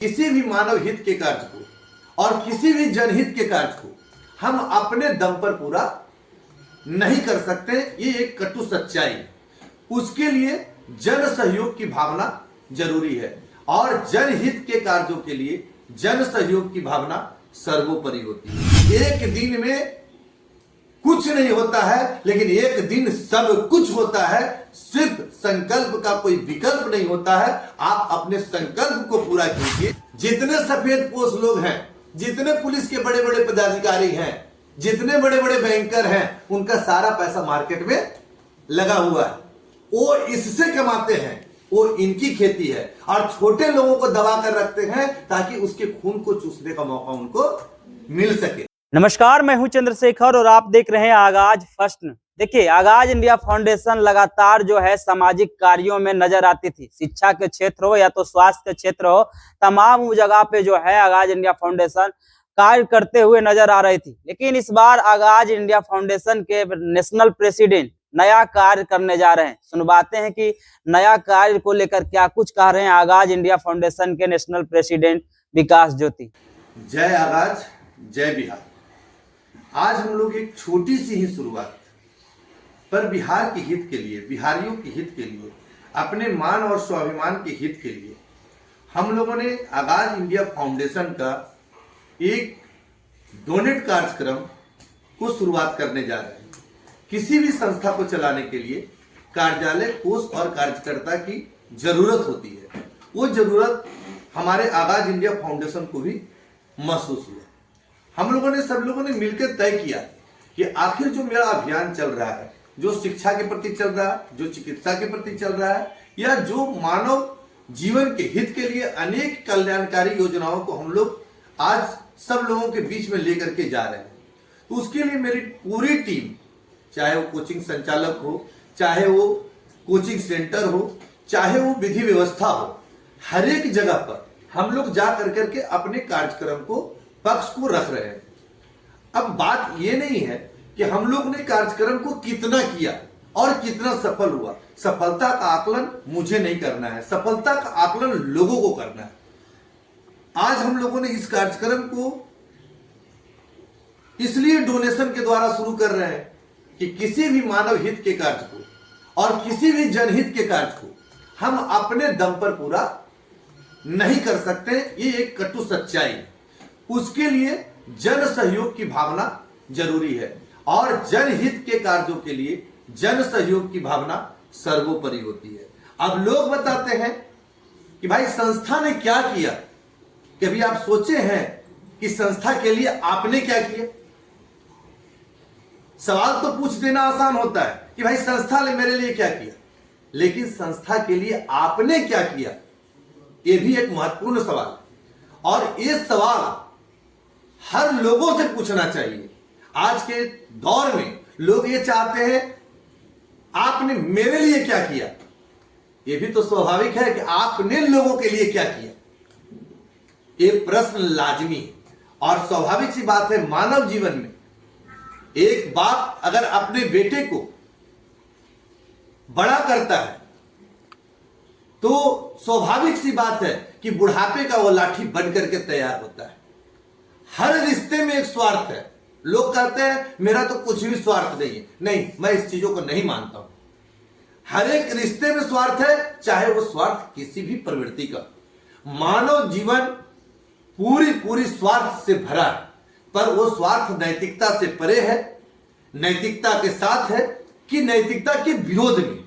किसी भी मानव हित के कार्य को और किसी भी जनहित के कार्य को हम अपने दम पर पूरा नहीं कर सकते। ये एक कटु सच्चाई है। उसके लिए जन सहयोग की भावना जरूरी है और जनहित के कार्यों के लिए जन सहयोग की भावना सर्वोपरि होती है। एक दिन में कुछ नहीं होता है, लेकिन एक दिन सब कुछ होता है। सिर्फ संकल्प का कोई विकल्प नहीं होता है। आप अपने संकल्प को पूरा कीजिए। जितने सफेद पोश लोग हैं, जितने पुलिस के बड़े बड़े पदाधिकारी हैं, जितने बड़े बड़े बैंकर हैं, उनका सारा पैसा मार्केट में लगा हुआ है। वो इससे कमाते हैं, वो इनकी खेती है और छोटे लोगों को दबा कर रखते हैं ताकि उसके खून को चूसने का मौका उनको मिल सके। नमस्कार, मैं हूं चंद्रशेखर और आप देख रहे हैं आगाज फर्स्ट। देखिए, आगाज इंडिया फाउंडेशन लगातार जो है सामाजिक कार्यों में नजर आती थी। शिक्षा के क्षेत्र हो या तो स्वास्थ्य के क्षेत्र हो, तमाम जगह पे जो है आगाज इंडिया फाउंडेशन कार्य करते हुए नजर आ रही थी। लेकिन इस बार आगाज इंडिया फाउंडेशन के नेशनल प्रेसिडेंट नया कार्य करने जा रहे हैं। सुनवाते हैं कि नया कार्य को लेकर क्या कुछ कह रहे हैं आगाज इंडिया फाउंडेशन के नेशनल प्रेसिडेंट विकास ज्योति। जय आगाज, जय बिहार। आज हम लोग एक छोटी सी ही शुरुआत पर बिहार के हित के लिए, बिहारियों के हित के लिए, अपने मान और स्वाभिमान के हित के लिए हम लोगों ने आगाज इंडिया फाउंडेशन का एक डोनेट कार्यक्रम को शुरुआत करने जा रहे हैं। किसी भी संस्था को चलाने के लिए कार्यालय, कोष और कार्यकर्ता की जरूरत होती है। वो जरूरत हमारे आगाज इंडिया फाउंडेशन को भी महसूस हुआ। हम लोगों ने, सब लोगों ने मिलकर तय किया कि आखिर जो मेरा अभियान चल रहा है, जो शिक्षा के प्रति चल रहा है, जो चिकित्सा के प्रति चल रहा है, या जो मानव जीवन के हित के लिए अनेक कल्याणकारी योजनाओं को हम लोग आज सब लोगों के बीच में लेकर के जा रहे हैं, तो उसके लिए मेरी पूरी टीम, चाहे वो कोचिंग संचालक हो, चाहे वो कोचिंग सेंटर हो, चाहे वो विधि व्यवस्था हो, हर एक जगह पर हम लोग जा करके अपने कार्यक्रम को, पक्ष को रख रहे हैं। अब बात ये नहीं है कि हम लोग ने कार्यक्रम को कितना किया और कितना सफल हुआ। सफलता का आकलन मुझे नहीं करना है, सफलता का आकलन लोगों को करना है। आज हम लोगों ने इस कार्यक्रम को इसलिए डोनेशन के द्वारा शुरू कर रहे हैं कि किसी भी मानव हित के कार्य को और किसी भी जनहित के कार्य को हम अपने दम पर पूरा नहीं कर सकते। ये एक कटु सच्चाई है। उसके लिए जन सहयोग की भावना जरूरी है और जनहित के कार्यों के लिए जन सहयोग की भावना सर्वोपरि होती है। अब लोग बताते हैं कि भाई संस्था ने क्या किया। कभी आप सोचे हैं कि संस्था के लिए आपने क्या किया? सवाल तो पूछ देना आसान होता है कि भाई संस्था ने मेरे लिए क्या किया, लेकिन संस्था के लिए आपने क्या किया, यह भी एक महत्वपूर्ण सवाल है। और ये सवाल हर लोगों से पूछना चाहिए। आज के दौर में लोग ये चाहते हैं आपने मेरे लिए क्या किया। यह भी तो स्वाभाविक है कि आपने लोगों के लिए क्या किया। ये प्रश्न लाजमी है और स्वाभाविक सी बात है। मानव जीवन में एक बाप अगर अपने बेटे को बड़ा करता है तो स्वाभाविक सी बात है कि बुढ़ापे का वो लाठी बन करके तैयार होता है। हर रिश्ते में एक स्वार्थ है। लोग कहते हैं मेरा तो कुछ भी स्वार्थ नहीं है। नहीं, मैं इस चीजों को नहीं मानता हूं। हर एक रिश्ते में स्वार्थ है, चाहे वो स्वार्थ किसी भी प्रवृत्ति का। मानव जीवन पूरी स्वार्थ से भरा है, पर वो स्वार्थ नैतिकता से परे है, नैतिकता के साथ है कि नैतिकता के विरोध में।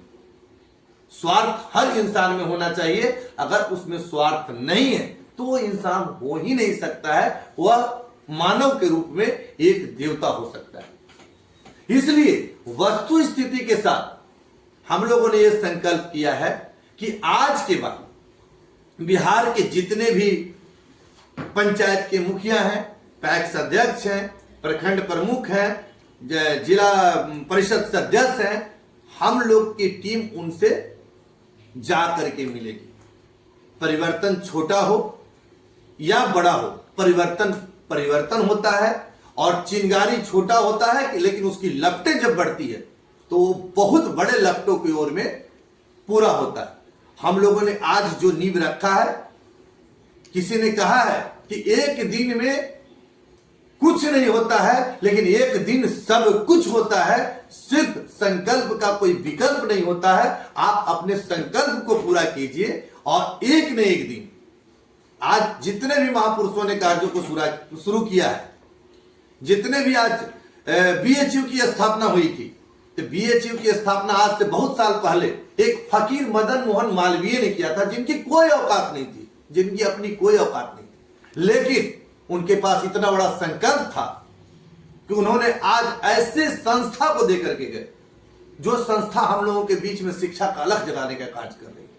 स्वार्थ हर इंसान में होना चाहिए। अगर उसमें स्वार्थ नहीं है तो वो इंसान हो ही नहीं सकता है। वह मानव के रूप में एक देवता हो सकता है। इसलिए वस्तु स्थिति के साथ हम लोगों ने यह संकल्प किया है कि आज के बाद बिहार के जितने भी पंचायत के मुखिया हैं, पैक्स अध्यक्ष हैं, प्रखंड प्रमुख हैं, जिला परिषद सदस्य हैं, हम लोग की टीम उनसे जा करके मिलेगी। परिवर्तन छोटा हो या बड़ा हो, परिवर्तन होता है। और चिंगारी छोटा होता है लेकिन उसकी लपटें जब बढ़ती है तो बहुत बड़े लपटों की ओर में पूरा होता है। हम लोगों ने आज जो नींव रखा है किसी ने कहा है कि एक दिन में कुछ नहीं होता है, लेकिन एक दिन सब कुछ होता है। सिर्फ संकल्प का कोई विकल्प नहीं होता है। आप अपने संकल्प को पूरा कीजिए और एक न एक दिन, आज जितने भी महापुरुषों ने कार्यों को शुरू किया है, जितने भी आज बीएचयू की स्थापना हुई थी, तो बीएचयू की स्थापना आज से बहुत साल पहले एक फकीर मदन मोहन मालवीय ने किया था, जिनकी कोई औकात नहीं थी, जिनकी अपनी कोई औकात नहीं थी, लेकिन उनके पास इतना बड़ा संकल्प था कि उन्होंने आज ऐसे संस्था को देकर के गए, जो संस्था हम लोगों के बीच में शिक्षा का अलग जगाने का कार्य कर रही है।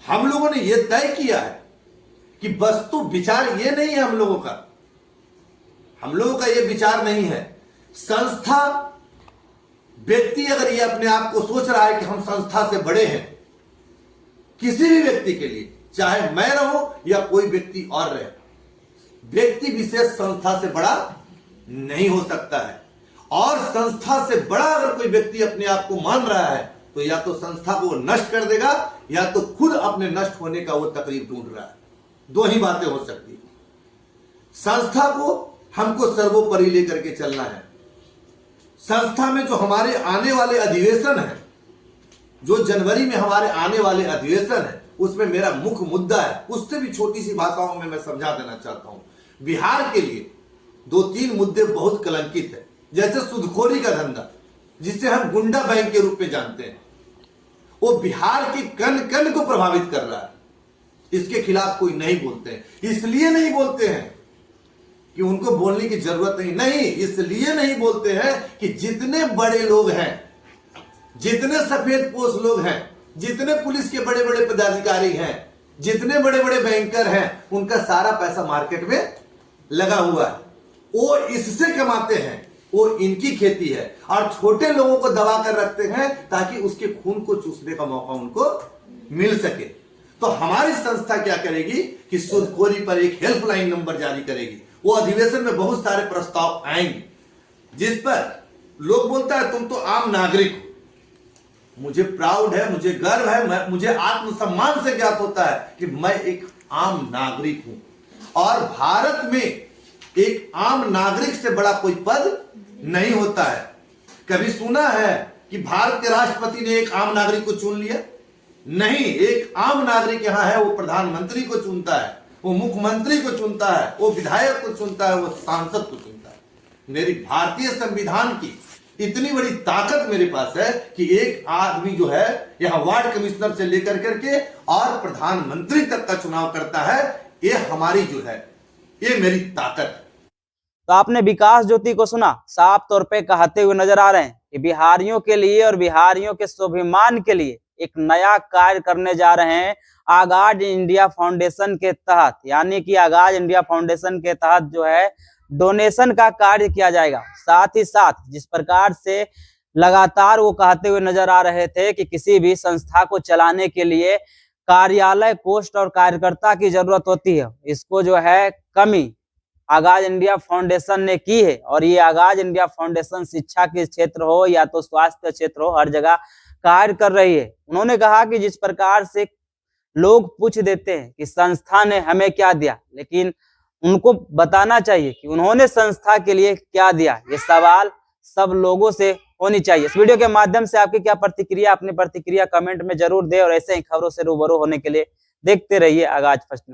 हम लोगों ने यह तय किया है कि वस्तु विचार ये नहीं है हम लोगों का ये विचार नहीं है। संस्था, व्यक्ति अगर ये अपने आप को सोच रहा है कि हम संस्था से बड़े हैं, किसी भी व्यक्ति के लिए, चाहे मैं रहूं या कोई व्यक्ति और रहे, व्यक्ति विशेष संस्था से बड़ा नहीं हो सकता है। और संस्था से बड़ा अगर कोई व्यक्ति अपने आप को मान रहा है, तो या तो संस्था को नष्ट कर देगा, या तो खुद अपने नष्ट होने का वो तकलीफ ढूंढ रहा है। दो ही बातें हो सकती है। संस्था को हमको सर्वोपरि लेकर के चलना है। संस्था में जो हमारे आने वाले अधिवेशन है, जो जनवरी में हमारे आने वाले अधिवेशन है, उसमें मेरा मुख्य मुद्दा है, उससे भी छोटी सी भाषाओं में मैं समझा देना चाहता हूं। बिहार के लिए 2-3 मुद्दे बहुत कलंकित है, जैसे सूदखोरी का धंधा, जिसे हम गुंडा बैंक के रूप में जानते हैं, वो बिहार के कण कण को प्रभावित कर रहा है। इसके खिलाफ कोई नहीं बोलते हैं। इसलिए नहीं बोलते हैं कि उनको बोलने की जरूरत नहीं, इसलिए नहीं बोलते हैं कि जितने बड़े लोग हैं, जितने सफेदपोश लोग हैं, जितने पुलिस के बड़े बड़े पदाधिकारी हैं, जितने बड़े बड़े बैंकर हैं, उनका सारा पैसा मार्केट में लगा हुआ है। वो इससे कमाते हैं, वो इनकी खेती है, और छोटे लोगों को दबा कर रखते हैं ताकि उसके खून को चूसने का मौका उनको मिल सके। तो हमारी संस्था क्या करेगी कि सूदखोरी पर एक हेल्पलाइन नंबर जारी करेगी। वो अधिवेशन में बहुत सारे प्रस्ताव आएंगे, जिस पर लोग बोलता है तुम तो आम नागरिक हो। मुझे प्राउड है, मुझे गर्व है, मुझे आत्मसम्मान से ज्ञात होता है कि मैं एक आम नागरिक हूं, और भारत में एक आम नागरिक से बड़ा कोई पद नहीं होता है। कभी सुना है कि भारत के राष्ट्रपति ने एक आम नागरिक को चुन लिया? नहीं, एक आम नागरिक यहां है, वो प्रधानमंत्री को चुनता है, वो मुख्यमंत्री को चुनता है, वो विधायक को चुनता है, वो सांसद को चुनता है। मेरी भारतीय संविधान की इतनी बड़ी ताकत मेरे पास है कि एक आदमी जो है यहां वार्ड कमिश्नर से लेकर करके और प्रधानमंत्री तक का चुनाव करता है। ये हमारी जो है, ये मेरी ताकत है। तो आपने विकास ज्योति को सुना, साफ तौर पे कहते हुए नजर आ रहे हैं कि बिहारियों के लिए और बिहारियों के स्वाभिमान के लिए एक नया कार्य करने जा रहे हैं आगाज इंडिया फाउंडेशन के तहत। यानी कि आगाज इंडिया फाउंडेशन के तहत जो है डोनेशन का कार्य किया जाएगा। साथ ही साथ जिस प्रकार से लगातार वो कहते हुए नजर आ रहे थे कि किसी भी संस्था को चलाने के लिए कार्यालय, पोस्ट और कार्यकर्ता की जरूरत होती है, इसको जो है कमी आगाज इंडिया फाउंडेशन ने की है। और ये आगाज इंडिया फाउंडेशन शिक्षा के क्षेत्र हो या तो स्वास्थ्य क्षेत्र हो, हर जगह कार्य कर रही है। उन्होंने कहा कि जिस प्रकार से लोग पूछ देते हैं कि संस्था ने हमें क्या दिया, लेकिन उनको बताना चाहिए कि उन्होंने संस्था के लिए क्या दिया। ये सवाल सब लोगों से होनी चाहिए। इस वीडियो के माध्यम से आपकी क्या प्रतिक्रिया, अपनी प्रतिक्रिया कमेंट में जरूर दें, और ऐसे ही खबरों से रूबरू होने के लिए देखते रहिए आगाज फर्स्ट न्यूज।